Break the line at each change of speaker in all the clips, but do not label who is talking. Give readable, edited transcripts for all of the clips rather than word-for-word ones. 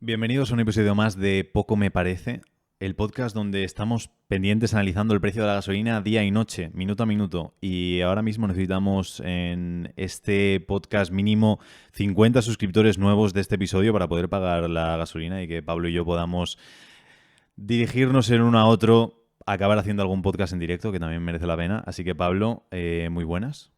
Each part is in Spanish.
Bienvenidos a un episodio más de Poco Me Parece, el podcast donde estamos pendientes analizando el precio de la gasolina día y noche, minuto a minuto. Y ahora mismo necesitamos en este podcast mínimo 50 suscriptores nuevos de este episodio para poder pagar la gasolina y que Pablo y yo podamos dirigirnos en uno a otro, acabar haciendo algún podcast en directo que también merece la pena. Así que Pablo, muy buenas.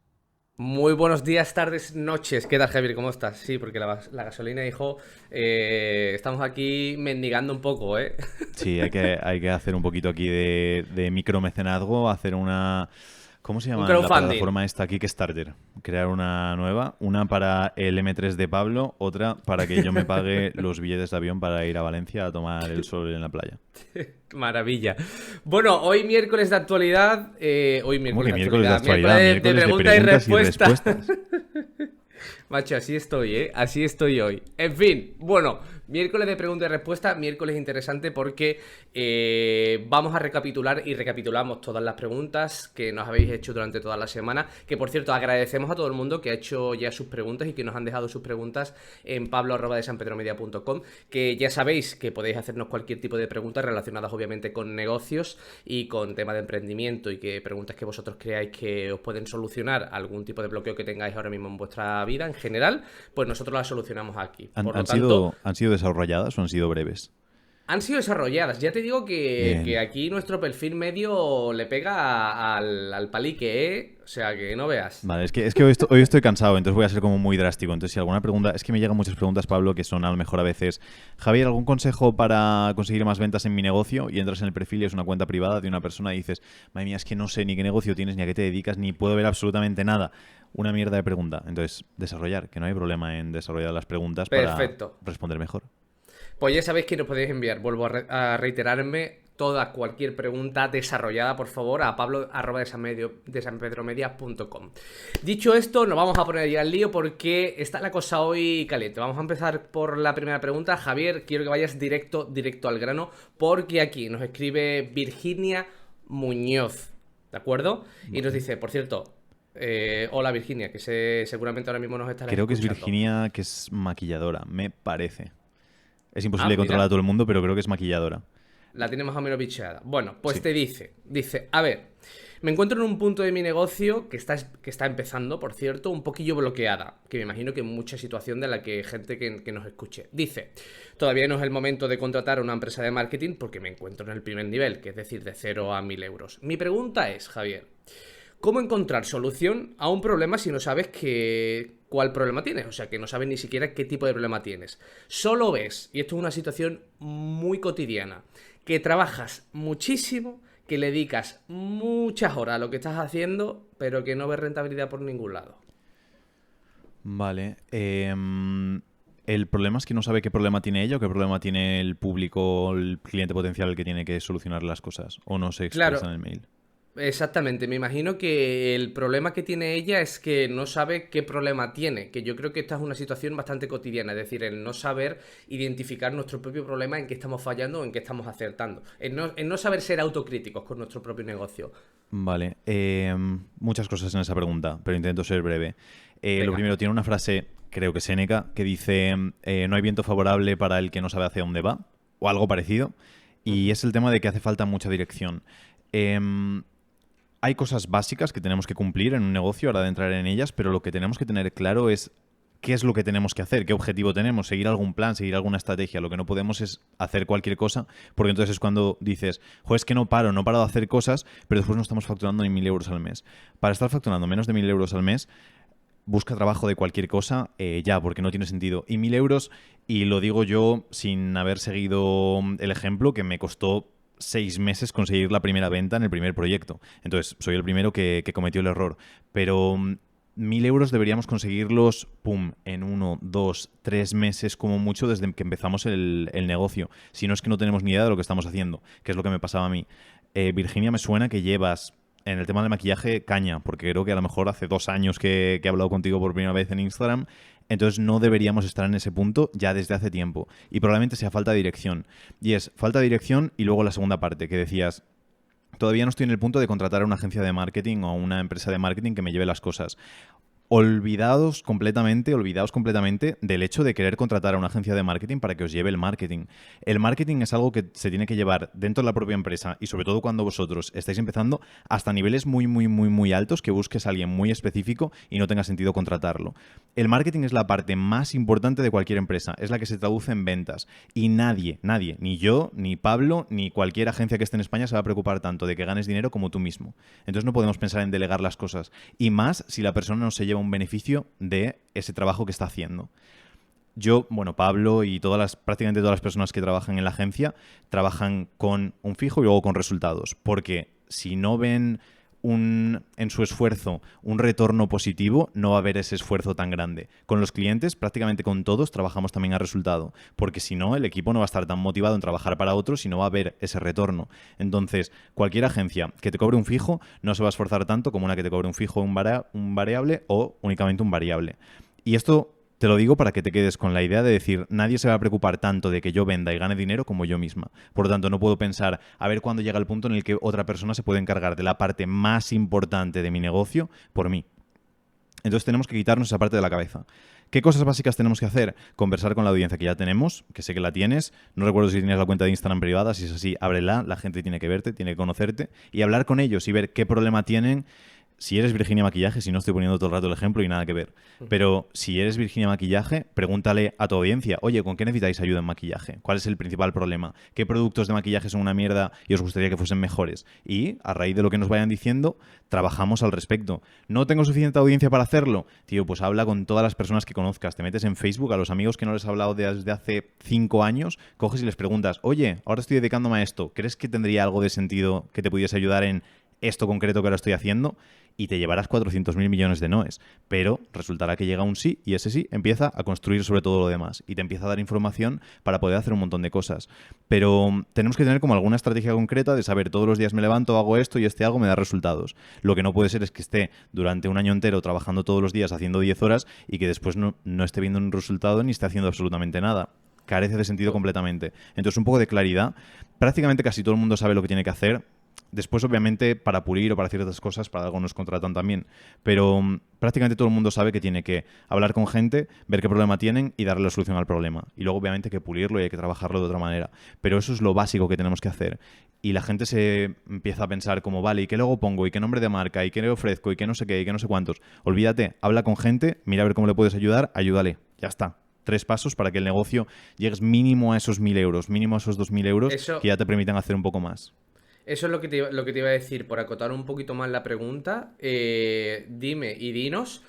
Muy buenos días, tardes, noches. ¿Qué tal, Javier? ¿Cómo estás? Sí, porque la gasolina, hijo, estamos aquí mendigando un poco, ¿eh?
Sí, hay que hacer un poquito aquí de micromecenazgo, hacer una... ¿Cómo se
Un
llama la
crowdfunding.
plataforma esta? Kickstarter. Crear una nueva. Una para el M3 de Pablo, otra para que yo me pague los billetes de avión para ir a Valencia a tomar el sol en la playa.
Maravilla. Bueno, hoy miércoles de actualidad. Hoy
¿Cómo
miércoles
que
de
miércoles de
actualidad.
actualidad?
Miércoles de
Miércoles de
preguntas y
preguntas y
respuestas.
respuestas.
Macho, así estoy, ¿eh? Así estoy hoy. En fin, bueno, miércoles de pregunta y respuesta, miércoles interesante porque vamos a recapitular y recapitulamos todas las preguntas que nos habéis hecho durante toda la semana. Que por cierto, agradecemos a todo el mundo que ha hecho ya sus preguntas y que nos han dejado sus preguntas en pablo@desanpedromedia.com. Que ya sabéis que podéis hacernos cualquier tipo de preguntas relacionadas obviamente con negocios y con tema de emprendimiento y que preguntas que vosotros creáis que os pueden solucionar algún tipo de bloqueo que tengáis ahora mismo en vuestra vida en general, pues nosotros las solucionamos aquí.
¿Han,
Por lo
han
tanto,
sido, han sido desarrolladas o han sido breves?
han sido desarrolladas. Ya te digo que
Bien.
aquí nuestro perfil medio le pega al palique, ¿eh? O sea, que no veas.
Vale, es que hoy estoy cansado, entonces voy a ser como muy drástico. Entonces, si alguna pregunta... Es que me llegan muchas preguntas, Pablo, que son a lo mejor a veces... Javier, ¿algún consejo para conseguir más ventas en mi negocio? Y entras en el perfil y es una cuenta privada de una persona y dices, madre mía, es que no sé ni qué negocio tienes, ni a qué te dedicas, ni puedo ver absolutamente nada. Una mierda de pregunta. Entonces, desarrollar, que no hay problema en desarrollar las preguntas para
Perfecto.
responder mejor.
Pues ya sabéis que nos podéis enviar, vuelvo a reiterarme, cualquier pregunta desarrollada, por favor, a pablo@desanpedromedia.com. Dicho esto, nos vamos a poner ya al lío porque está la cosa hoy caliente. Vamos a empezar por la primera pregunta. Javier, quiero que vayas directo al grano, porque aquí nos escribe Virginia Muñoz, ¿de acuerdo? Y nos
Vale.
dice, por cierto, hola Virginia, que seguramente ahora mismo nos estarás
Creo que es
escuchando.
Virginia, que es maquilladora, me parece. Es
Ah,
imposible controlar a
mira.
todo el mundo, pero creo que es maquilladora.
La tiene más o menos bicheada. Bueno, pues
Sí.
te dice, a ver, me encuentro en un punto de mi negocio que está empezando, por cierto, un poquillo bloqueada, que me imagino que en mucha situación de la que gente que nos escuche. Dice, todavía no es el momento de contratar a una empresa de marketing porque me encuentro en el primer nivel, que es decir, de 0 a 1000 euros. Mi pregunta es, Javier, ¿cómo encontrar solución a un problema si no sabes cuál problema tienes? O sea, que no sabes ni siquiera qué tipo de problema tienes. Solo ves, y esto es una situación muy cotidiana, que trabajas muchísimo, que le dedicas muchas horas a lo que estás haciendo, pero que no ves rentabilidad por ningún lado.
Vale. El problema es que no sabe qué problema tiene ella o qué problema tiene el público o el cliente potencial que tiene que solucionar las cosas. O no se expresa
Claro,
en el mail.
exactamente, me imagino que el problema que tiene ella es que no sabe qué problema tiene, que yo creo que esta es una situación bastante cotidiana, es decir, el no saber identificar nuestro propio problema, en qué estamos fallando o en qué estamos acertando, en no saber ser autocríticos con nuestro propio negocio.
Vale. Muchas cosas en esa pregunta, pero intento ser breve. Lo
Venga.
primero, tiene una frase, creo que Séneca, que dice, no hay viento favorable para el que no sabe hacia dónde va, o algo parecido. Y
Ujú.
es el tema de que hace falta mucha dirección. Em, Hay cosas básicas que tenemos que cumplir en un negocio a la hora de entrar en ellas, pero lo que tenemos que tener claro es qué es lo que tenemos que hacer, qué objetivo tenemos, seguir algún plan, seguir alguna estrategia. Lo que no podemos es hacer cualquier cosa, porque entonces es cuando dices, joder, es que no paro de hacer cosas, pero después no estamos facturando ni 1000 euros al mes. Para estar facturando menos de 1000 euros al mes, busca trabajo de cualquier cosa ya, porque no tiene sentido. Y 1000 euros, y lo digo yo sin haber seguido el ejemplo, que me costó 6 meses conseguir la primera venta en el primer proyecto. Entonces, soy el primero que cometió el error. Pero 1000 euros deberíamos conseguirlos, pum, en 1, 2, 3 meses como mucho desde que empezamos el negocio. Si no es que no tenemos ni idea de lo que estamos haciendo, que es lo que me pasaba a mí. Virginia, me suena que llevas en el tema del maquillaje caña, porque creo que a lo mejor hace 2 años que he hablado contigo por primera vez en Instagram, entonces no deberíamos estar en ese punto ya desde hace tiempo. Y probablemente sea falta de dirección. Y es falta de dirección y luego la segunda parte, que decías, todavía no estoy en el punto de contratar a una agencia de marketing o una empresa de marketing que me lleve las cosas. olvidados completamente del hecho de querer contratar a una agencia de marketing para que os lleve el marketing. El marketing es algo que se tiene que llevar dentro de la propia empresa y sobre todo cuando vosotros estáis empezando hasta niveles muy, muy, muy, muy altos que busques a alguien muy específico y no tenga sentido contratarlo. El marketing es la parte más importante de cualquier empresa, es la que se traduce en ventas y nadie, ni yo, ni Pablo, ni cualquier agencia que esté en España se va a preocupar tanto de que ganes dinero como tú mismo. Entonces no podemos pensar en delegar las cosas y más si la persona no se lleva un beneficio de ese trabajo que está haciendo. Yo, bueno, Pablo y prácticamente todas las personas que trabajan en la agencia trabajan con un fijo y luego con resultados, porque si no ven en su esfuerzo un retorno positivo, no va a haber ese esfuerzo tan grande. Con los clientes, prácticamente con todos, trabajamos también a resultado, porque si no, el equipo no va a estar tan motivado en trabajar para otros y no va a haber ese retorno. Entonces, cualquier agencia que te cobre un fijo no se va a esforzar tanto como una que te cobre un fijo, un variable o únicamente un variable. Y esto te lo digo para que te quedes con la idea de decir, nadie se va a preocupar tanto de que yo venda y gane dinero como yo misma. Por lo tanto, no puedo pensar a ver cuándo llega el punto en el que otra persona se puede encargar de la parte más importante de mi negocio por mí. Entonces tenemos que quitarnos esa parte de la cabeza. ¿Qué cosas básicas tenemos que hacer? Conversar con la audiencia que ya tenemos, que sé que la tienes. No recuerdo si tienes la cuenta de Instagram privada. Si es así, ábrela. La gente tiene que verte, tiene que conocerte. Y hablar con ellos y ver qué problema tienen. Si eres Virginia Maquillaje, si no estoy poniendo todo el rato el ejemplo y nada que ver, pero si eres Virginia Maquillaje, pregúntale a tu audiencia, oye, ¿con qué necesitáis ayuda en maquillaje? ¿Cuál es el principal problema? ¿Qué productos de maquillaje son una mierda y os gustaría que fuesen mejores? Y a raíz de lo que nos vayan diciendo, trabajamos al respecto. ¿No tengo suficiente audiencia para hacerlo? Tío, pues habla con todas las personas que conozcas. Te metes en Facebook, a los amigos que no les has hablado desde hace 5 años, coges y les preguntas, oye, ahora estoy dedicándome a esto, ¿crees que tendría algo de sentido que te pudiese ayudar en esto concreto que ahora estoy haciendo? Y te llevarás 400.000 millones de noes. Pero resultará que llega un sí y ese sí empieza a construir sobre todo lo demás y te empieza a dar información para poder hacer un montón de cosas. Pero tenemos que tener como alguna estrategia concreta de saber todos los días me levanto, hago esto y hago me da resultados. Lo que no puede ser es que esté durante un año entero trabajando todos los días haciendo 10 horas y que después no esté viendo un resultado ni esté haciendo absolutamente nada. Carece de sentido completamente. Entonces un poco de claridad. Prácticamente casi todo el mundo sabe lo que tiene que hacer. Después, obviamente, para pulir o para ciertas cosas, para algo nos contratan también. Pero prácticamente todo el mundo sabe que tiene que hablar con gente, ver qué problema tienen y darle la solución al problema. Y luego, obviamente, hay que pulirlo y hay que trabajarlo de otra manera. Pero eso es lo básico que tenemos que hacer. Y la gente se empieza a pensar como, vale, ¿y qué luego pongo? ¿Y qué nombre de marca? ¿Y qué le ofrezco? ¿Y qué no sé qué? ¿Y qué no sé cuántos? Olvídate, habla con gente, mira a ver cómo le puedes ayudar, ayúdale. Ya está. 3 pasos para que el negocio llegues mínimo a esos 1.000 euros, mínimo a esos 2.000 euros que ya te permitan hacer un poco más.
Eso es lo que te iba a decir, por acotar un poquito más la pregunta. Dime y dinos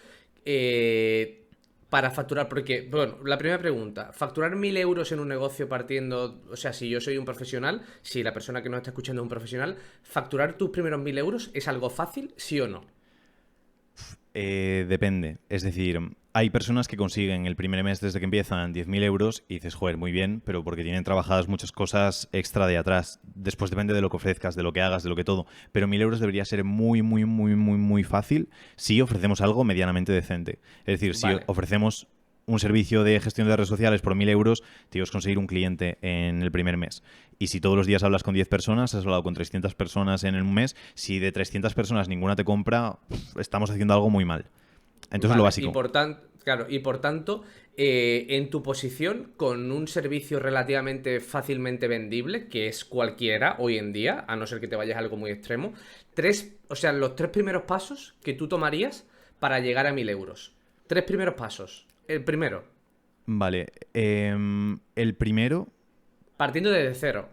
para facturar, porque, bueno, la primera pregunta, facturar 1.000 euros en un negocio partiendo, o sea, si yo soy un profesional, si la persona que nos está escuchando es un profesional, facturar tus primeros 1.000 euros es algo fácil, sí o no.
Depende. Es decir, hay personas que consiguen el primer mes desde que empiezan 10.000 euros y dices, joder, muy bien, pero porque tienen trabajadas muchas cosas extra de atrás. Después depende de lo que ofrezcas, de lo que hagas, de lo que todo. Pero 1.000 euros debería ser muy, muy, muy, muy, muy fácil si ofrecemos algo medianamente decente. Es decir, si
Vale.
ofrecemos un servicio de gestión de redes sociales por 1.000 euros, tienes que conseguir un cliente en el primer mes. Y si todos los días hablas con 10 personas, has hablado con 300 personas en un mes, si de 300 personas ninguna te compra, estamos haciendo algo muy mal. Entonces lo
Vale,
básico.
y por tanto, en tu posición, con un servicio relativamente fácilmente vendible, que es cualquiera hoy en día, a no ser que te vayas a algo muy extremo, los 3 primeros pasos que tú tomarías para llegar a 1.000 euros. 3 primeros pasos. El primero,
Vale. El primero,
partiendo desde cero.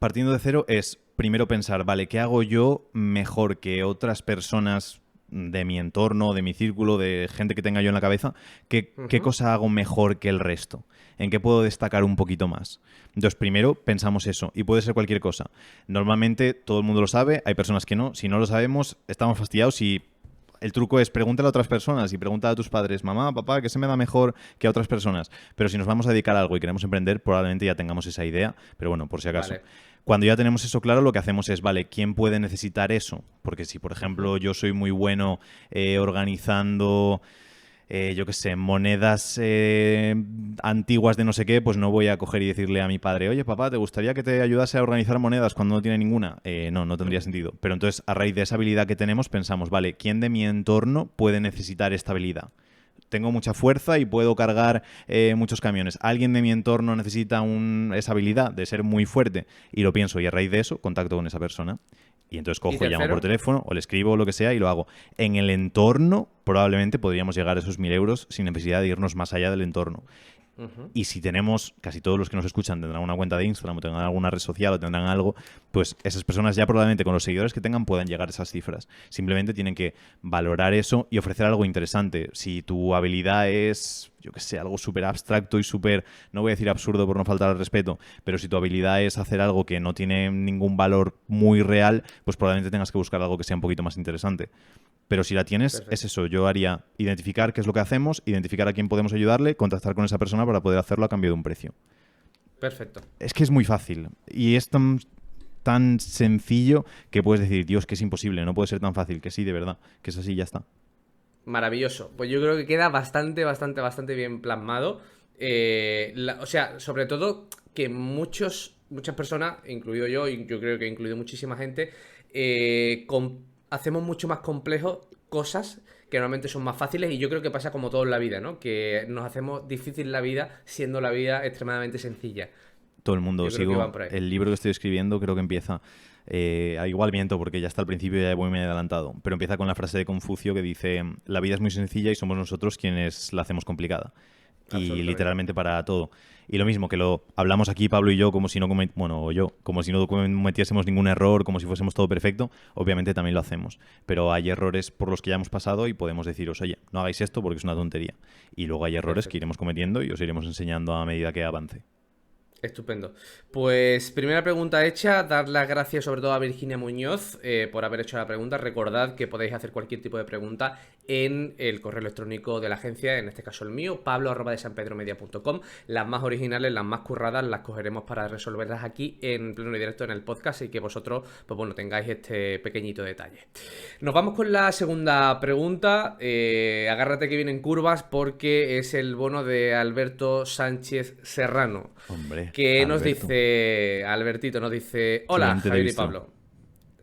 partiendo de cero, es primero pensar, vale, ¿qué hago yo mejor que otras personas de mi entorno, de mi círculo, de gente que tenga yo en la cabeza? ¿Qué cosa hago mejor que el resto? ¿En qué puedo destacar un poquito más? Entonces, primero pensamos eso, y puede ser cualquier cosa. Normalmente todo el mundo lo sabe, hay personas que no. Si no lo sabemos, estamos fastidiados y el truco es pregúntale a otras personas y pregunta a tus padres, mamá, papá, ¿qué se me da mejor que a otras personas? Pero si nos vamos a dedicar a algo y queremos emprender, probablemente ya tengamos esa idea, pero bueno, por si acaso.
Vale.
Cuando ya tenemos eso claro, lo que hacemos es, vale, ¿quién puede necesitar eso? Porque si, por ejemplo, yo soy muy bueno organizando yo qué sé, monedas antiguas de no sé qué, pues no voy a coger y decirle a mi padre, oye, papá, ¿te gustaría que te ayudase a organizar monedas cuando no tiene ninguna? No, no tendría sentido. Pero entonces, a raíz de esa habilidad que tenemos, pensamos, vale, ¿quién de mi entorno puede necesitar esta habilidad? Tengo mucha fuerza y puedo cargar muchos camiones. Alguien de mi entorno necesita esa habilidad de ser muy fuerte y lo pienso y a raíz de eso contacto con esa persona. Y entonces
Y
cojo, llamo por
tercero,
teléfono o le escribo o lo que sea y lo hago. En el entorno probablemente podríamos llegar a esos 1.000 euros sin necesidad de irnos más allá del entorno.
ujú,
Y si tenemos, casi todos los que nos escuchan tendrán una cuenta de Instagram o tendrán alguna red social o tendrán algo, pues esas personas ya probablemente con los seguidores que tengan puedan llegar a esas cifras. Simplemente tienen que valorar eso y ofrecer algo interesante. Si tu habilidad es, yo que sé, algo súper abstracto y súper, no voy a decir absurdo por no faltar al respeto, pero si tu habilidad es hacer algo que no tiene ningún valor muy real, pues probablemente tengas que buscar algo que sea un poquito más interesante. Pero si la tienes, es
perfecto.
eso. Yo haría identificar qué es lo que hacemos, identificar a quién podemos ayudarle, contactar con esa persona para poder hacerlo a cambio de un precio.
Perfecto.
Es que es muy fácil. Y es tan sencillo que puedes decir, Dios, que es imposible, no puede ser tan fácil. Que sí, de verdad. Que es así, ya está.
Maravilloso. Pues yo creo que queda bastante bien plasmado. O sea, sobre todo que muchas personas, incluido yo, y yo creo que he incluido muchísima gente, hacemos mucho más complejos cosas que normalmente son más fáciles y yo creo que pasa como todo en la vida, ¿no? Que nos hacemos difícil la vida siendo la vida extremadamente sencilla.
Todo el mundo.
Yo creo que van
Sigo
por ahí.
el libro que estoy escribiendo, creo que empieza. Igual miento porque ya está al principio y ya voy muy adelantado. Pero empieza con la frase de Confucio que dice: La vida es muy sencilla y somos nosotros quienes la hacemos complicada. Y
Absolutamente.
literalmente para todo. Y lo mismo, que lo hablamos aquí Pablo y yo como si no bueno, o yo, como si no cometiésemos ningún error, como si fuésemos todo perfecto, obviamente también lo hacemos. Pero hay errores por los que ya hemos pasado y podemos deciros, oye, no hagáis esto porque es una tontería. Y luego hay errores que
Perfecto.
iremos cometiendo y os iremos enseñando a medida que avance.
Estupendo. Pues primera pregunta hecha, dar las gracias sobre todo a Virginia Muñoz por haber hecho la pregunta. Recordad que podéis hacer cualquier tipo de pregunta en el correo electrónico de la agencia, en este caso el mío, pablo@desanpedromedia.com. Las más originales, las más curradas, las cogeremos para resolverlas aquí en pleno y directo en el podcast y que vosotros, pues bueno, tengáis este pequeñito detalle. Nos vamos con la segunda pregunta. Agárrate que vienen curvas porque es el bono de Alberto Sánchez Serrano.
Hombre,
Que nos
Alberto,
dice, Albertito nos dice, hola
cliente de
Javier y
Bistro.
Pablo.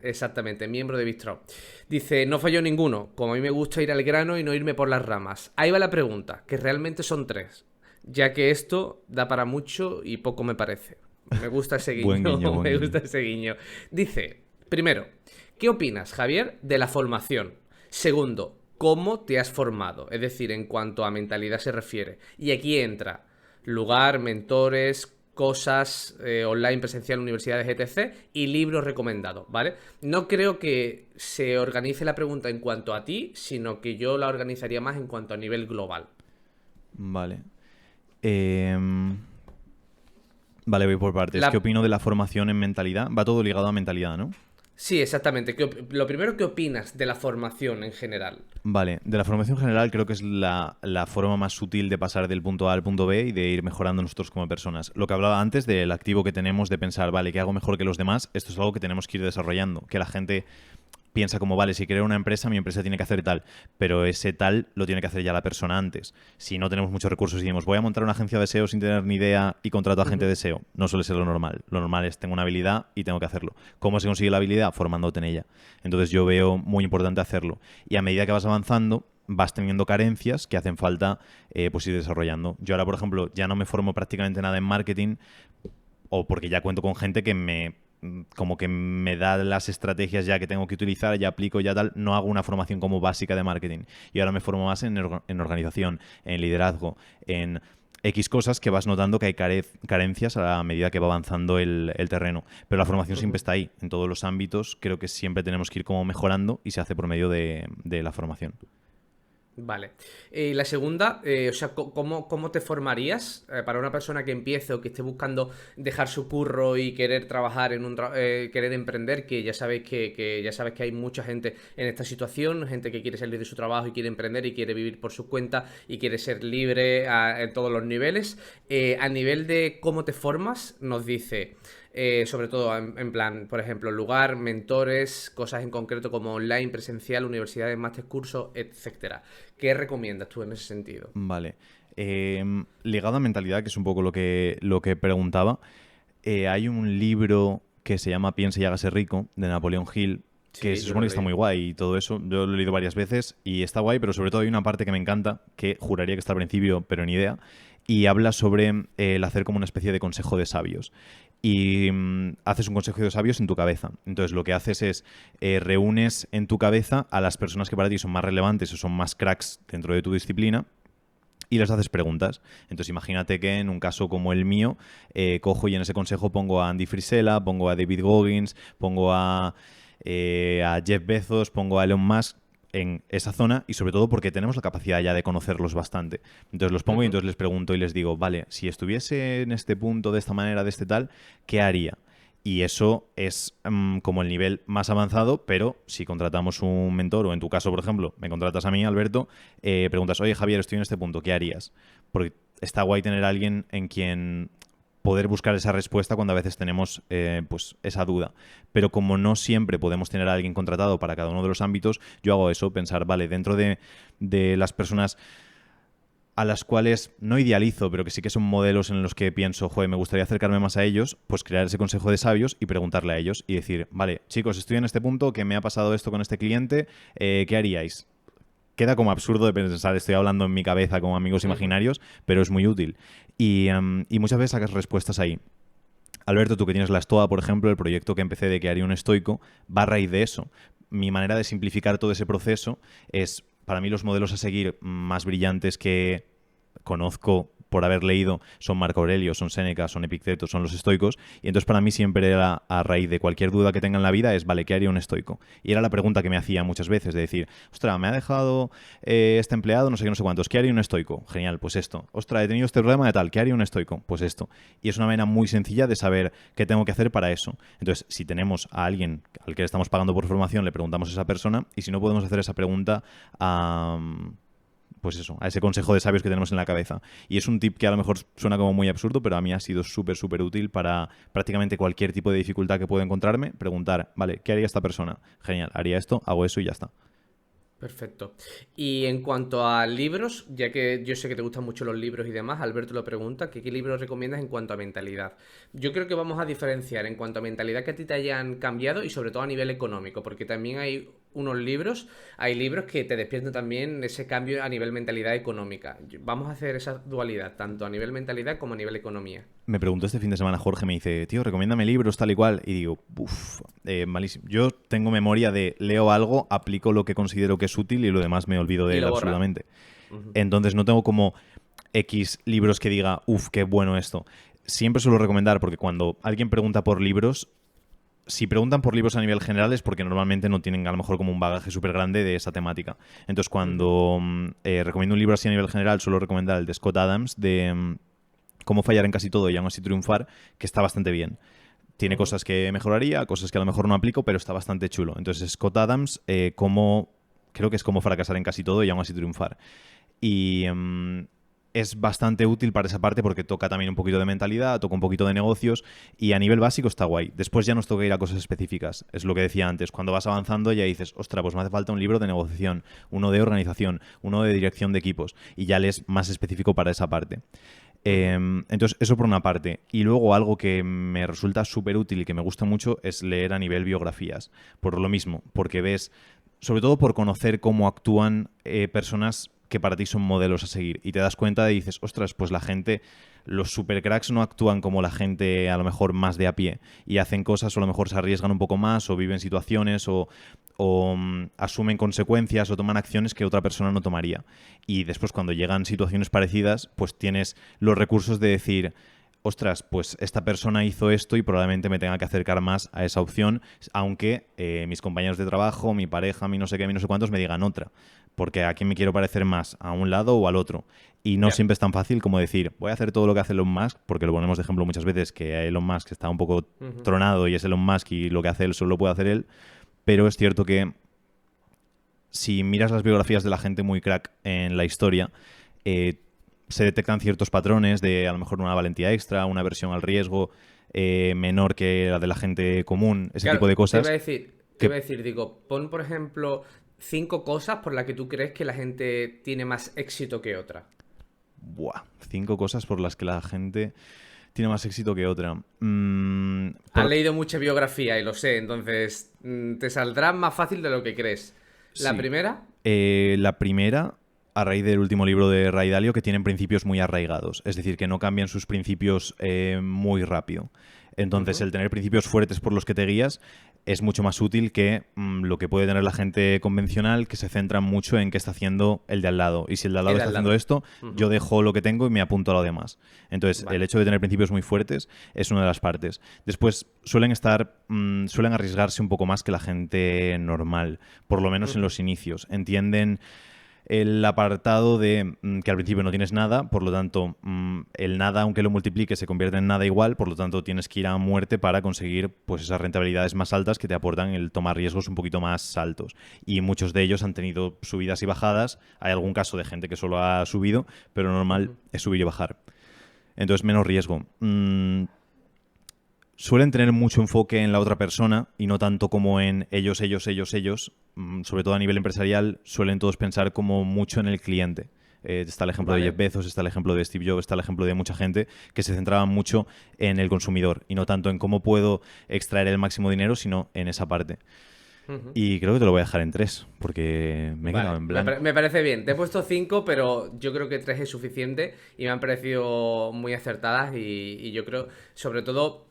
Exactamente, miembro de Bistro. Dice, no falló ninguno, como a mí me gusta ir al grano y no irme por las ramas. Ahí va la pregunta, que realmente son tres, ya que esto da para mucho y poco me parece. Me gusta ese
Buen
guiño,
guiño, buen
me
guiño.
gusta ese guiño. Dice, primero, ¿qué opinas, Javier, de la formación? Segundo, ¿cómo te has formado? Es decir, en cuanto a mentalidad se refiere. Y aquí entra lugar, mentores, cosas online, presencial, universidades, etc. y libros recomendados, ¿vale? No creo que se organice la pregunta en cuanto a ti, sino que yo la organizaría más en cuanto a nivel global.
Vale. Em, vale, voy por partes. ¿Qué
La...
opino de la formación en mentalidad? Va todo ligado a mentalidad, ¿no?
Sí, exactamente. Lo primero, ¿qué opinas de la formación en general?
Vale, de la formación general creo que es la forma más sutil de pasar del punto A al punto B y de ir mejorando nosotros como personas. Lo que hablaba antes del activo que tenemos de pensar, vale, ¿qué hago mejor que los demás? Esto es algo que tenemos que ir desarrollando. Que la gente piensa como, vale, si creo una empresa, mi empresa tiene que hacer tal, pero ese tal lo tiene que hacer ya la persona antes. Si no tenemos muchos recursos y decimos, voy a montar una agencia de SEO sin tener ni idea y contrato a gente
Ujú.
de SEO, no suele ser lo normal. Lo normal es, tengo una habilidad y tengo que hacerlo. ¿Cómo se consigue la habilidad? Formándote en ella. Entonces yo veo muy importante hacerlo. Y a medida que vas avanzando, vas teniendo carencias que hacen falta pues ir desarrollando. Yo ahora, por ejemplo, ya no me formo prácticamente nada en marketing o porque ya cuento con gente que como que me da las estrategias ya que tengo que utilizar, ya aplico, ya tal, no hago una formación como básica de marketing. Y ahora me formo más en organización, en liderazgo, en X cosas que vas notando que hay carencias a la medida que va avanzando el terreno. Pero la formación siempre
Ujú.
está ahí, en todos los ámbitos. Creo que siempre tenemos que ir como mejorando y se hace por medio de la formación.
Vale. Y la segunda, o sea, ¿cómo te formarías para una persona que empiece o que esté buscando dejar su curro y querer trabajar querer emprender? Que ya sabéis que ya sabes que hay mucha gente en esta situación, gente que quiere salir de su trabajo y quiere emprender y quiere vivir por su cuenta y quiere ser libre en todos los niveles. A nivel de cómo te formas, nos dice sobre todo en plan, por ejemplo, lugar, mentores, cosas en concreto como online, presencial, universidades, máster, cursos, etcétera. ¿Qué recomiendas tú en ese sentido?
Vale. Ligado a mentalidad, que es un poco lo que preguntaba, hay un libro que se llama Piense y hágase rico, de Napoleón Hill, que
Sí,
se
yo lo
supone que está
leí.
muy guay y todo eso. Yo lo he leído varias veces y está guay, pero sobre todo hay una parte que me encanta, que juraría que está al principio, pero ni idea, y habla sobre el hacer como una especie de consejo de sabios. Y haces un consejo de sabios en tu cabeza. Entonces lo que haces es reúnes en tu cabeza a las personas que para ti son más relevantes o son más cracks dentro de tu disciplina y les haces preguntas. Entonces imagínate que en un caso como el mío, cojo y en ese consejo pongo a Andy Frisella, pongo a David Goggins, pongo a Jeff Bezos, pongo a Elon Musk en esa zona y sobre todo porque tenemos la capacidad ya de conocerlos bastante. Entonces los pongo y
Ujú.
entonces les pregunto y les digo, vale, si estuviese en este punto, de esta manera, de este tal, ¿qué haría? Y eso es como el nivel más avanzado, pero si contratamos un mentor, o en tu caso, por ejemplo, me contratas a mí, Alberto, preguntas, oye Javier, estoy en este punto, ¿qué harías? Porque está guay tener a alguien en quien poder buscar esa respuesta cuando a veces tenemos pues esa duda. Pero como no siempre podemos tener a alguien contratado para cada uno de los ámbitos, yo hago eso, pensar, vale, dentro de las personas a las cuales no idealizo, pero que sí que son modelos en los que pienso, joder, me gustaría acercarme más a ellos, pues crear ese consejo de sabios y preguntarle a ellos y decir, vale, chicos, estoy en este punto, que me ha pasado esto con este cliente, ¿qué haríais? Queda como absurdo de pensar, estoy hablando en mi cabeza como amigos
Ujú.
imaginarios, pero es muy útil. Y muchas veces sacas respuestas ahí. Alberto, tú que tienes la Estoa, por ejemplo, el proyecto que empecé de que haría un estoico, va a raíz de eso. Mi manera de simplificar todo ese proceso es, para mí, los modelos a seguir más brillantes que conozco por haber leído son Marco Aurelio, son Séneca, son Epicteto, son los estoicos. Y entonces para mí siempre era a raíz de cualquier duda que tenga en la vida es, vale, ¿qué haría un estoico? Y era la pregunta que me hacía muchas veces de decir, ostras, me ha dejado este empleado, no sé qué, no sé cuántos, ¿qué haría un estoico? Genial, pues esto. Ostras, he tenido este problema de tal, ¿qué haría un estoico? Pues esto. Y es una manera muy sencilla de saber qué tengo que hacer para eso. Entonces, si tenemos a alguien al que le estamos pagando por formación, le preguntamos a esa persona y si no podemos hacer esa pregunta a pues eso, a ese consejo de sabios que tenemos en la cabeza. Y es un tip que a lo mejor suena como muy absurdo, pero a mí ha sido súper, súper útil para prácticamente cualquier tipo de dificultad que pueda encontrarme, preguntar, vale, ¿qué haría esta persona? Genial, haría esto, hago eso y ya está.
Perfecto. Y en cuanto a libros, ya que yo sé que te gustan mucho los libros y demás, Alberto lo pregunta, que qué libros recomiendas en cuanto a mentalidad. Yo creo que vamos a diferenciar en cuanto a mentalidad que a ti te hayan cambiado y sobre todo a nivel económico, porque también hay libros que te despiertan también ese cambio a nivel mentalidad económica. Vamos a hacer esa dualidad, tanto a nivel mentalidad como a nivel economía.
Me preguntó este fin de semana Jorge, me dice, tío, recomiéndame libros tal y cual. Y digo, uff, malísimo. Yo tengo memoria de leo algo, aplico lo que considero que es útil y lo demás me olvido de
Y
él
lo borra.
absolutamente.
Ujú.
Entonces no tengo como X libros que diga, uff, qué bueno esto. Siempre suelo recomendar, porque cuando alguien pregunta por libros, si preguntan por libros a nivel general es porque normalmente no tienen a lo mejor como un bagaje súper grande de esa temática. Entonces
Ujú.
cuando recomiendo un libro así a nivel general, suelo recomendar el de Scott Adams, de Cómo fallar en casi todo y aún así triunfar, que está bastante bien. Tiene
Ujú.
cosas que mejoraría, cosas que a lo mejor no aplico, pero está bastante chulo. Entonces Scott Adams, creo que es cómo fracasar en casi todo y aún así triunfar. Y es bastante útil para esa parte porque toca también un poquito de mentalidad, toca un poquito de negocios y a nivel básico está guay. Después ya nos toca ir a cosas específicas. Es lo que decía antes. Cuando vas avanzando ya dices, ostra, pues me hace falta un libro de negociación, uno de organización, uno de dirección de equipos y ya lees más específico para esa parte.
Ujú.
Entonces, eso por una parte. Y luego algo que me resulta súper útil y que me gusta mucho es leer a nivel biografías. Por lo mismo, porque ves, sobre todo por conocer cómo actúan personas que para ti son modelos a seguir. Y te das cuenta y dices, ostras, pues la gente, los supercracks no actúan como la gente a lo mejor más de a pie. Y hacen cosas o a lo mejor se arriesgan un poco más o viven situaciones o asumen consecuencias o toman acciones que otra persona no tomaría. Y después cuando llegan situaciones parecidas, pues tienes los recursos de decir, ostras, pues esta persona hizo esto y probablemente me tenga que acercar más a esa opción, aunque mis compañeros de trabajo, mi pareja, mi no sé qué, mi no sé cuántos me digan otra. Porque a quién me quiero parecer más, a un lado o al otro. Y no
Ya.
siempre es tan fácil como decir, voy a hacer todo lo que hace Elon Musk, porque lo ponemos de ejemplo muchas veces, que Elon Musk está un poco
Ujú.
tronado y es Elon Musk y lo que hace él solo lo puede hacer él. Pero es cierto que si miras las biografías de la gente muy crack en la historia, eh, se detectan ciertos patrones de a lo mejor una valentía extra, una aversión al riesgo menor que la de la gente común, ese tipo de cosas.
Te iba a decir, digo, pon por ejemplo 5 cosas por las que tú crees que la gente tiene más éxito que otra.
Buah, 5 cosas por las que la gente tiene más éxito que otra.
Has leído mucha biografía y lo sé, entonces te saldrá más fácil de lo que crees. La
Sí.
primera,
La primera, a raíz del último libro de Ray Dalio, que tienen principios muy arraigados. Es decir, que no cambian sus principios muy rápido. Entonces,
ujú,
el tener principios fuertes por los que te guías es mucho más útil que lo que puede tener la gente convencional, que se centra mucho en qué está haciendo el de al lado. Y si el de al lado
el de
está
al
haciendo
lado.
esto, yo
Ujú,
dejo lo que tengo y me apunto a lo demás. Entonces, el
vale.
hecho de tener principios muy fuertes es una de las partes. Después, suelen arriesgarse un poco más que la gente normal, por lo menos en
Ujú,
los inicios. Entienden el apartado de que al principio no tienes nada, por lo tanto, el nada, aunque lo multiplique, se convierte en nada igual, por lo tanto, tienes que ir a muerte para conseguir pues esas rentabilidades más altas que te aportan el tomar riesgos un poquito más altos. Y muchos de ellos han tenido subidas y bajadas. Hay algún caso de gente que solo ha subido, pero normal
ujú.
es subir y bajar. Entonces, menos riesgo. Suelen tener mucho enfoque en la otra persona y no tanto como en ellos, ellos, ellos, ellos. Sobre todo a nivel empresarial, suelen todos pensar como mucho en el cliente. Está el ejemplo de Jeff
Vale.
Bezos, está el ejemplo de Steve Jobs, está el ejemplo de mucha gente que se centraba mucho en el consumidor y no tanto en cómo puedo extraer el máximo dinero, sino en esa parte.
Ujú.
Y creo que te lo voy a dejar en 3 porque me he quedado
Vale,
en blanco.
me parece bien. Te he puesto 5, pero yo creo que 3 es suficiente y me han parecido muy acertadas y yo creo, sobre todo,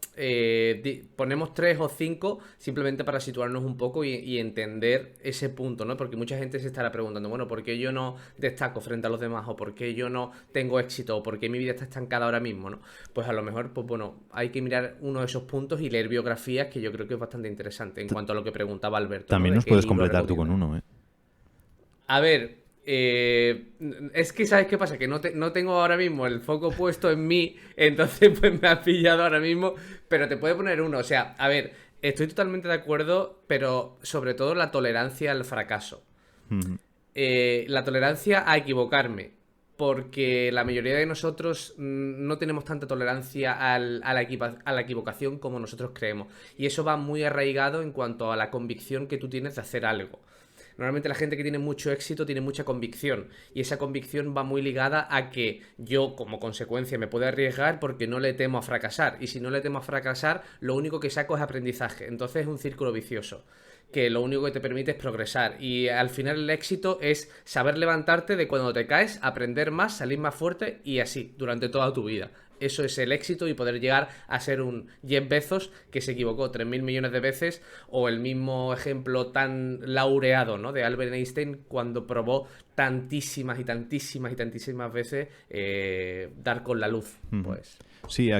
ponemos 3 o 5 simplemente para situarnos un poco y entender ese punto, ¿no? Porque mucha gente se estará preguntando, bueno, ¿por qué yo no destaco frente a los demás? ¿O por qué yo no tengo éxito? ¿O por qué mi vida está estancada ahora mismo, ¿no? Pues a lo mejor, pues bueno, hay que mirar uno de esos puntos y leer biografías que yo creo que es bastante interesante en cuanto a lo que preguntaba Alberto, ¿no?
También
De
nos
qué
puedes
libro
completar tú con
recomienda.
uno, ¿eh?
A ver, es que ¿sabes qué pasa? Que no tengo ahora mismo el foco puesto en mí, entonces pues me has pillado ahora mismo, pero te puede poner uno. O sea, a ver, estoy totalmente de acuerdo, pero sobre todo la tolerancia al fracaso. La tolerancia a equivocarme, porque la mayoría de nosotros no tenemos tanta tolerancia a la equivocación como nosotros creemos. Y eso va muy arraigado en cuanto a la convicción que tú tienes de hacer algo. Normalmente la gente que tiene mucho éxito tiene mucha convicción y esa convicción va muy ligada a que yo como consecuencia me puedo arriesgar porque no le temo a fracasar y si no le temo a fracasar lo único que saco es aprendizaje, entonces es un círculo vicioso que lo único que te permite es progresar y al final el éxito es saber levantarte de cuando te caes, aprender más, salir más fuerte y así durante toda tu vida. Eso es el éxito y poder llegar a ser un Jeff Bezos que se equivocó 3.000 millones de veces o el mismo ejemplo tan laureado, ¿no? De Albert Einstein cuando probó tantísimas y tantísimas y tantísimas veces dar con la luz.
Ujú.
Pues
Sí,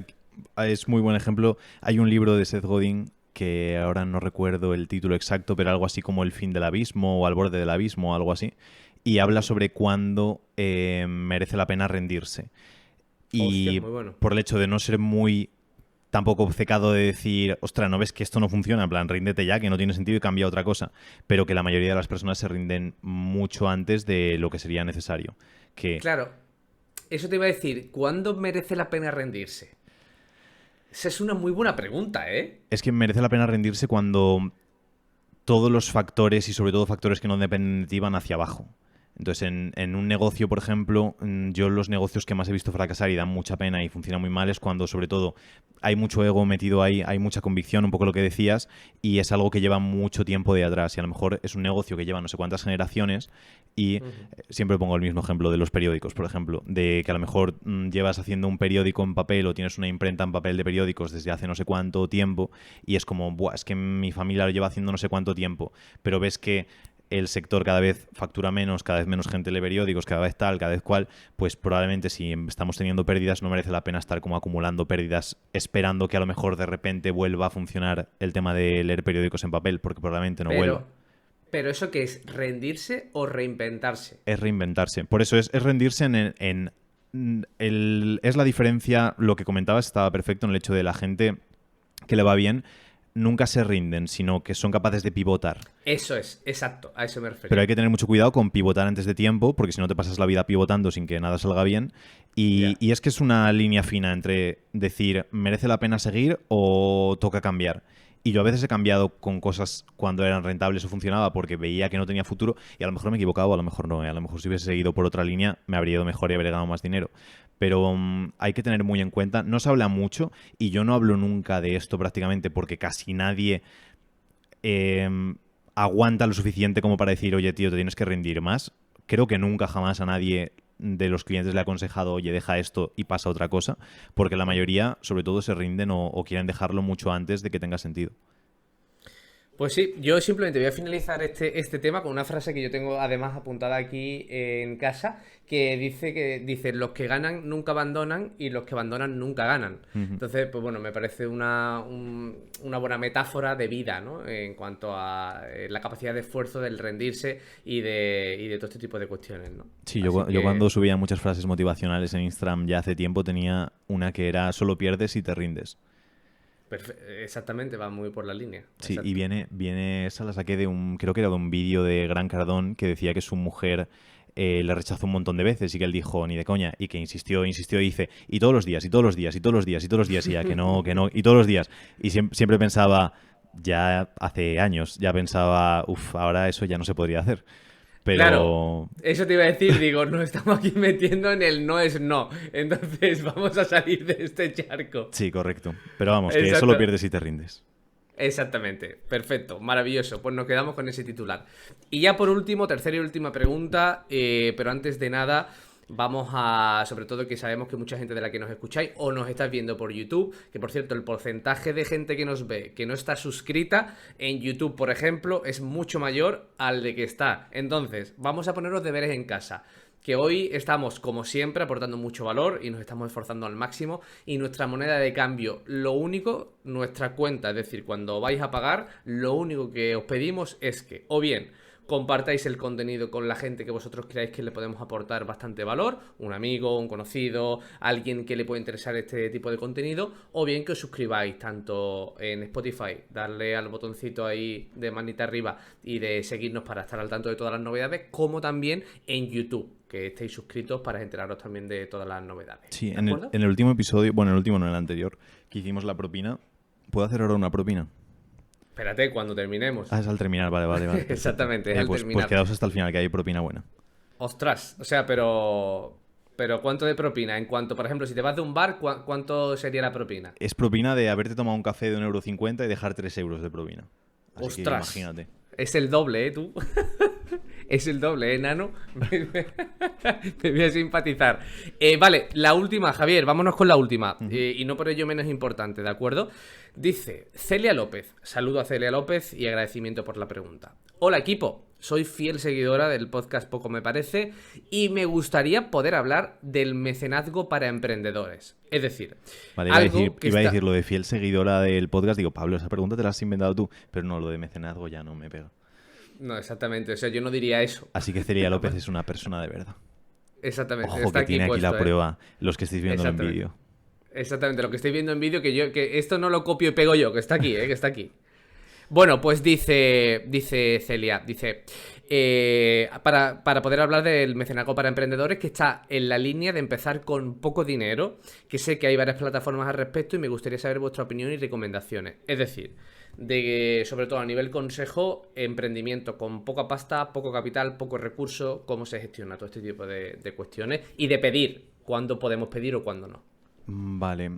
es muy buen ejemplo. Hay un libro de Seth Godin que ahora no recuerdo el título exacto, pero algo así como El fin del abismo o Al borde del abismo o algo así. Y habla sobre cuándo merece la pena rendirse.
hostia,
Y
muy bueno.
por el hecho de no ser muy tampoco obcecado de decir, ostras, ¿no ves que esto no funciona? En plan, ríndete ya, que no tiene sentido y cambia a otra cosa. Pero que la mayoría de las personas se rinden mucho antes de lo que sería necesario. Que
Claro, eso te iba a decir, ¿cuándo merece la pena rendirse? Esa es una muy buena pregunta, ¿eh?
es que merece la pena rendirse cuando todos los factores y sobre todo factores que no dependen de ti van hacia abajo. Entonces, en un negocio, por ejemplo, yo los negocios que más he visto fracasar y dan mucha pena y funcionan muy mal es cuando, sobre todo, hay mucho ego metido ahí, hay mucha convicción, un poco lo que decías, y es algo que lleva mucho tiempo de atrás. Y a lo mejor es un negocio que lleva no sé cuántas generaciones y
Ujú.
siempre pongo el mismo ejemplo de los periódicos, por ejemplo, de que a lo mejor llevas haciendo un periódico en papel o tienes una imprenta en papel de periódicos desde hace no sé cuánto tiempo y es como, buah, es que mi familia lo lleva haciendo no sé cuánto tiempo, pero ves que el sector cada vez factura menos, cada vez menos gente lee periódicos, cada vez tal, cada vez cual, pues probablemente si estamos teniendo pérdidas no merece la pena estar como acumulando pérdidas esperando que a lo mejor de repente vuelva a funcionar el tema de leer periódicos en papel, porque probablemente no vuelva.
Pero, pero ¿eso qué es? ¿Rendirse o reinventarse?
Es reinventarse. Por eso es rendirse es la diferencia, lo que comentabas estaba perfecto en el hecho de la gente que le va bien, nunca se rinden, sino que son capaces de pivotar.
Eso es, exacto, a eso me refiero.
Pero hay que tener mucho cuidado con pivotar antes de tiempo, porque si no te pasas la vida pivotando sin que nada salga bien. Y es que es una línea fina entre decir, ¿merece la pena seguir o toca cambiar? Y yo a veces he cambiado con cosas cuando eran rentables o funcionaba porque veía que no tenía futuro y a lo mejor me he equivocado, a lo mejor no. A lo mejor si hubiese seguido por otra línea me habría ido mejor y habría ganado más dinero. Pero hay que tener muy en cuenta, no se habla mucho y yo no hablo nunca de esto prácticamente porque casi nadie aguanta lo suficiente como para decir, oye tío, te tienes que rendir más. Creo que nunca jamás a nadie de los clientes le ha aconsejado, oye, deja esto y pasa otra cosa, porque la mayoría, sobre todo, se rinden o quieren dejarlo mucho antes de que tenga sentido.
Pues sí, yo simplemente voy a finalizar este tema con una frase que yo tengo además apuntada aquí en casa, que dice los que ganan nunca abandonan y los que abandonan nunca ganan. Entonces, pues bueno, me parece una buena metáfora de vida, ¿no? En cuanto a la capacidad de esfuerzo, del rendirse y de todo este tipo de cuestiones, ¿no?
Sí, yo cuando subía muchas frases motivacionales en Instagram ya hace tiempo tenía una que era solo pierdes y te rindes.
Exactamente, va muy por la línea.
Sí,
Exacto.
y viene, esa la saqué creo que era de un vídeo de Gran Cardón que decía que su mujer le rechazó un montón de veces y que él dijo, ni de coña, y que insistió y dice, y todos los días, y todos los días, y todos los días, y todos los días, y ya, que no, y todos los días. Y siempre pensaba, ya hace años, ya pensaba, ahora eso ya no se podría hacer. Pero...
Claro, eso te iba a decir, digo, nos estamos aquí metiendo en el no es no. Entonces vamos a salir de este charco.
Sí, correcto. Pero vamos, que
Exacto.
solo pierdes y te rindes.
Exactamente, perfecto, maravilloso. Pues nos quedamos con ese titular. Y ya por último, tercera y última pregunta, pero antes de nada, vamos a, sobre todo que sabemos que mucha gente de la que nos escucháis o nos estáis viendo por YouTube, que por cierto el porcentaje de gente que nos ve que no está suscrita en YouTube, por ejemplo, es mucho mayor al de que está. Entonces, vamos a poner los deberes en casa. Que hoy estamos, como siempre, aportando mucho valor y nos estamos esforzando al máximo. Y nuestra moneda de cambio, lo único, nuestra cuenta, es decir, cuando vais a pagar, lo único que os pedimos es que, o bien, compartáis el contenido con la gente que vosotros creáis que le podemos aportar bastante valor, un amigo, un conocido, alguien que le pueda interesar este tipo de contenido, o bien que os suscribáis tanto en Spotify, darle al botoncito ahí de manita arriba y de seguirnos para estar al tanto de todas las novedades, como también en YouTube, que estéis suscritos para enteraros también de todas las novedades.
Sí, en el último episodio, bueno, en el último no, en el anterior, que hicimos la propina, ¿puedo hacer ahora una propina?
Espérate, cuando terminemos.
Ah, es al terminar, vale.
Exactamente, es al
pues
terminar.
Pues quedaos hasta el final, que hay propina buena.
Ostras, o sea, pero ¿cuánto de propina? En cuanto, por ejemplo, si te vas de un bar, ¿cuánto sería la propina?
Es propina de haberte tomado un café de 1,50 € y dejar 3 euros de propina. Así
Ostras,
que imagínate.
Es el doble, tú. Es el doble, nano. Me voy a simpatizar. Vale, la última, Javier, vámonos con la última. Y no por ello menos importante, ¿de acuerdo? Dice Celia López. Saludo a Celia López y agradecimiento por la pregunta. Hola, equipo. Soy fiel seguidora del podcast Poco Me Parece y me gustaría poder hablar del mecenazgo para emprendedores. Es decir,
vale, iba a decir lo de fiel seguidora del podcast. Digo, Pablo, esa pregunta te la has inventado tú, pero no, lo de mecenazgo ya no me pega.
No, exactamente. O sea, yo no diría eso.
Así que Celia López es una persona de verdad.
Exactamente.
Ojo, que tiene aquí la prueba, los que estáis viendo en vídeo.
Exactamente, lo que estáis viendo en vídeo, que esto no lo copio y pego yo, que está aquí, que está aquí. Bueno, pues dice Celia, para poder hablar del mecenazgo para emprendedores, que está en la línea de empezar con poco dinero, que sé que hay varias plataformas al respecto y me gustaría saber vuestra opinión y recomendaciones. Es decir, sobre todo a nivel consejo, emprendimiento con poca pasta, poco capital, poco recurso, cómo se gestiona todo este tipo de cuestiones y de pedir, cuándo podemos pedir o cuándo no.
Vale.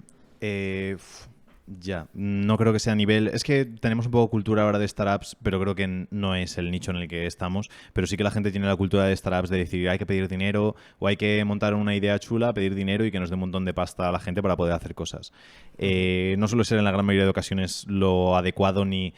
Ya, no creo que sea a nivel... Es que tenemos un poco cultura ahora de startups, pero creo que no es el nicho en el que estamos. Pero sí que la gente tiene la cultura de startups de decir hay que pedir dinero o hay que montar una idea chula, pedir dinero y que nos dé un montón de pasta a la gente para poder hacer cosas. No suele ser en la gran mayoría de ocasiones lo adecuado ni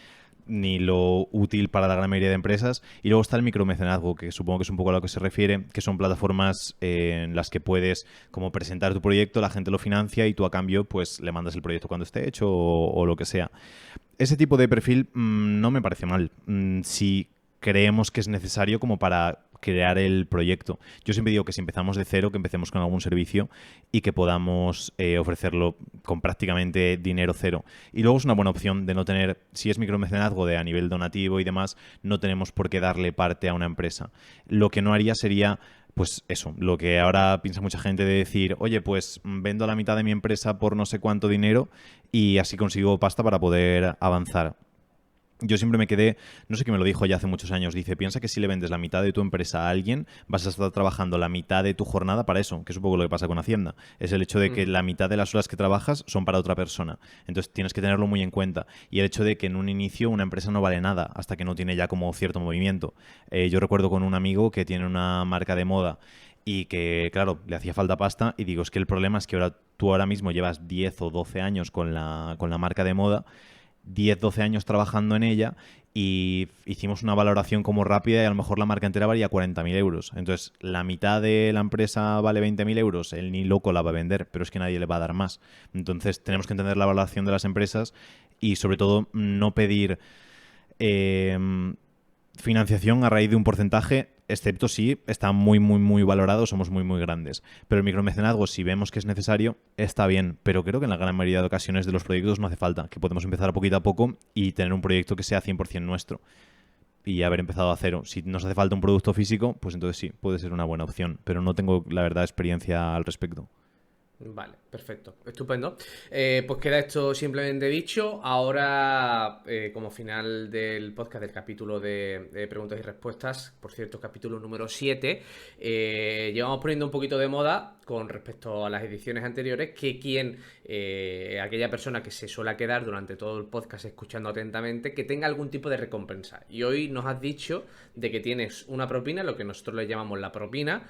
lo útil para la gran mayoría de empresas. Y luego está el micromecenazgo, que supongo que es un poco a lo que se refiere, que son plataformas en las que puedes como presentar tu proyecto, la gente lo financia y tú a cambio pues le mandas el proyecto cuando esté hecho o lo que sea. Ese tipo de perfil no me parece mal. Si creemos que es necesario como para crear el proyecto. Yo siempre digo que si empezamos de cero, que empecemos con algún servicio y que podamos ofrecerlo con prácticamente dinero cero. Y luego es una buena opción de no tener, si es micromecenazgo de a nivel donativo y demás, no tenemos por qué darle parte a una empresa. Lo que no haría sería, pues eso, lo que ahora piensa mucha gente de decir, oye, pues vendo la mitad de mi empresa por no sé cuánto dinero y así consigo pasta para poder avanzar. Yo siempre me quedé, no sé qué me lo dijo ya hace muchos años, dice, piensa que si le vendes la mitad de tu empresa a alguien, vas a estar trabajando la mitad de tu jornada para eso, que es un poco lo que pasa con Hacienda. Es el hecho de que la mitad de las horas que trabajas son para otra persona. Entonces tienes que tenerlo muy en cuenta. Y el hecho de que en un inicio una empresa no vale nada hasta que no tiene ya como cierto movimiento. Yo recuerdo con un amigo que tiene una marca de moda y que, claro, le hacía falta pasta y digo, es que el problema es que tú ahora mismo llevas 10 o 12 años con la marca de moda, 10, 12 años trabajando en ella y hicimos una valoración como rápida y a lo mejor la marca entera valía 40.000 euros. Entonces, la mitad de la empresa vale 20.000 euros, él ni loco la va a vender, pero es que nadie le va a dar más. Entonces, tenemos que entender la valoración de las empresas y, sobre todo, no pedir financiación a raíz de un porcentaje, excepto si está muy, muy, muy valorado, somos muy, muy grandes. Pero el micromecenazgo, si vemos que es necesario, está bien. Pero creo que en la gran mayoría de ocasiones de los proyectos no hace falta, que podemos empezar poquito a poco y tener un proyecto que sea 100% nuestro. Y haber empezado a cero. Si nos hace falta un producto físico, pues entonces sí, puede ser una buena opción. Pero no tengo, la verdad, experiencia al respecto.
Vale, perfecto, estupendo. Pues queda esto simplemente dicho. Ahora, como final del podcast, del capítulo de preguntas y respuestas, por cierto, capítulo número 7, llevamos poniendo un poquito de moda con respecto a las ediciones anteriores, que aquella persona que se suele quedar durante todo el podcast escuchando atentamente, que tenga algún tipo de recompensa. Y hoy nos has dicho de que tienes una propina, lo que nosotros le llamamos la propina.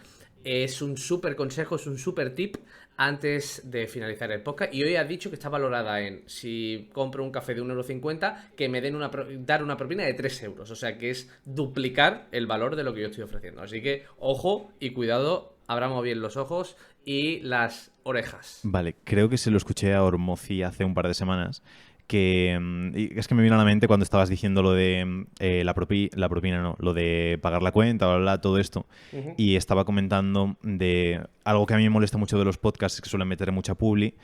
Es un súper consejo, es un súper tip antes de finalizar el podcast. Y hoy has dicho que está valorada en, si compro un café de 1,50 €, que me den dar una propina de 3 euros. O sea que es duplicar el valor de lo que yo estoy ofreciendo. Así que ojo y cuidado, abramos bien los ojos y las orejas.
Vale, creo que se lo escuché a Ormozi hace un par de semanas. Y es que me vino a la mente cuando estabas diciendo lo de la propina, no, lo de pagar la cuenta, bla, bla, bla, todo esto. Y estaba comentando de algo que a mí me molesta mucho de los podcasts, que suelen meter mucha publi,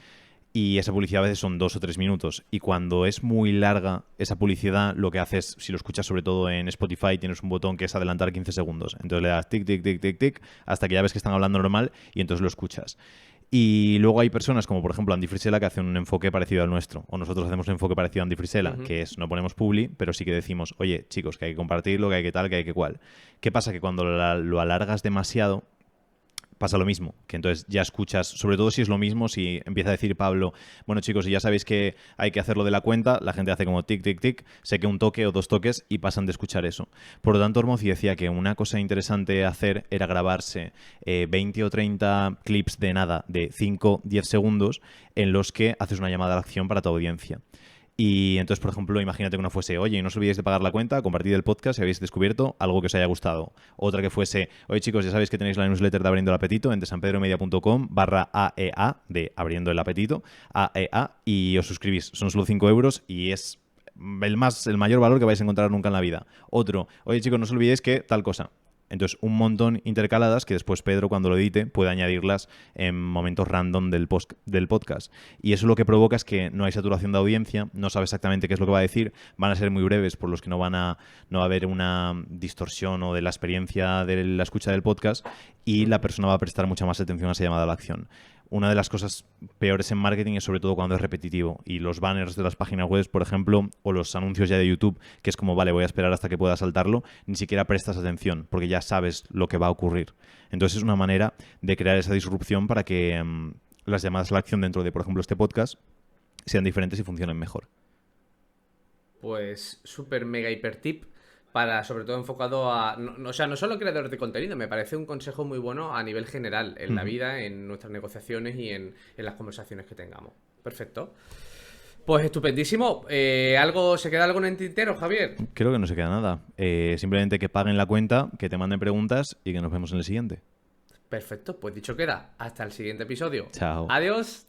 y esa publicidad a veces son 2 o 3 minutos. Y cuando es muy larga esa publicidad, lo que haces, si lo escuchas sobre todo en Spotify, tienes un botón que es adelantar 15 segundos. Entonces le das tic, tic, tic, tic, tic, hasta que ya ves que están hablando normal y entonces lo escuchas. Y luego hay personas como, por ejemplo, Andy Frisella, que hace un enfoque parecido al nuestro. O nosotros hacemos un enfoque parecido a Andy Frisella, que es, no ponemos publi, pero sí que decimos, oye, chicos, que hay que compartirlo, que hay que tal, que hay que cual. ¿Qué pasa? Que cuando lo alargas demasiado, pasa lo mismo, que entonces ya escuchas, sobre todo si es lo mismo, si empieza a decir Pablo, bueno chicos, si ya sabéis que hay que hacerlo de la cuenta, la gente hace como tic, tic, tic, sé que un toque o 2 toques y pasan de escuchar eso. Por lo tanto, Ormozi decía que una cosa interesante hacer era grabarse 20 o 30 clips de nada, de 5, 10 segundos, en los que haces una llamada a la acción para tu audiencia. Y entonces, por ejemplo, imagínate que una fuese, oye, no os olvidéis de pagar la cuenta, compartid el podcast si habéis descubierto algo que os haya gustado. Otra que fuese, oye chicos, ya sabéis que tenéis la newsletter de Abriendo el Apetito en desanpedromedia.com/AEA, de Abriendo el Apetito, AEA, y os suscribís. Son solo 5 euros y es el mayor valor que vais a encontrar nunca en la vida. Otro, oye chicos, no os olvidéis que tal cosa. Entonces, un montón intercaladas que después Pedro, cuando lo edite, puede añadirlas en momentos random del podcast. Y eso lo que provoca es que no hay saturación de audiencia, no sabe exactamente qué es lo que va a decir, van a ser muy breves, por los que no va a haber una distorsión o de la experiencia de la escucha del podcast, y la persona va a prestar mucha más atención a esa llamada a la acción. Una de las cosas peores en marketing es sobre todo cuando es repetitivo. Y los banners de las páginas web, por ejemplo, o los anuncios ya de YouTube, que es como, vale, voy a esperar hasta que pueda saltarlo, ni siquiera prestas atención, porque ya sabes lo que va a ocurrir. Entonces es una manera de crear esa disrupción para que las llamadas a la acción dentro de, por ejemplo, este podcast sean diferentes y funcionen mejor.
Pues súper mega hiper tip. Para, sobre todo enfocado a... No solo creadores de contenido, me parece un consejo muy bueno a nivel general, en la vida, en nuestras negociaciones y en las conversaciones que tengamos. Perfecto. Pues estupendísimo. ¿Se queda algo en el tintero, Javier?
Creo que no se queda nada. Simplemente que paguen la cuenta, que te manden preguntas y que nos vemos en el siguiente.
Perfecto, pues dicho queda. Hasta el siguiente episodio.
Chao.
Adiós.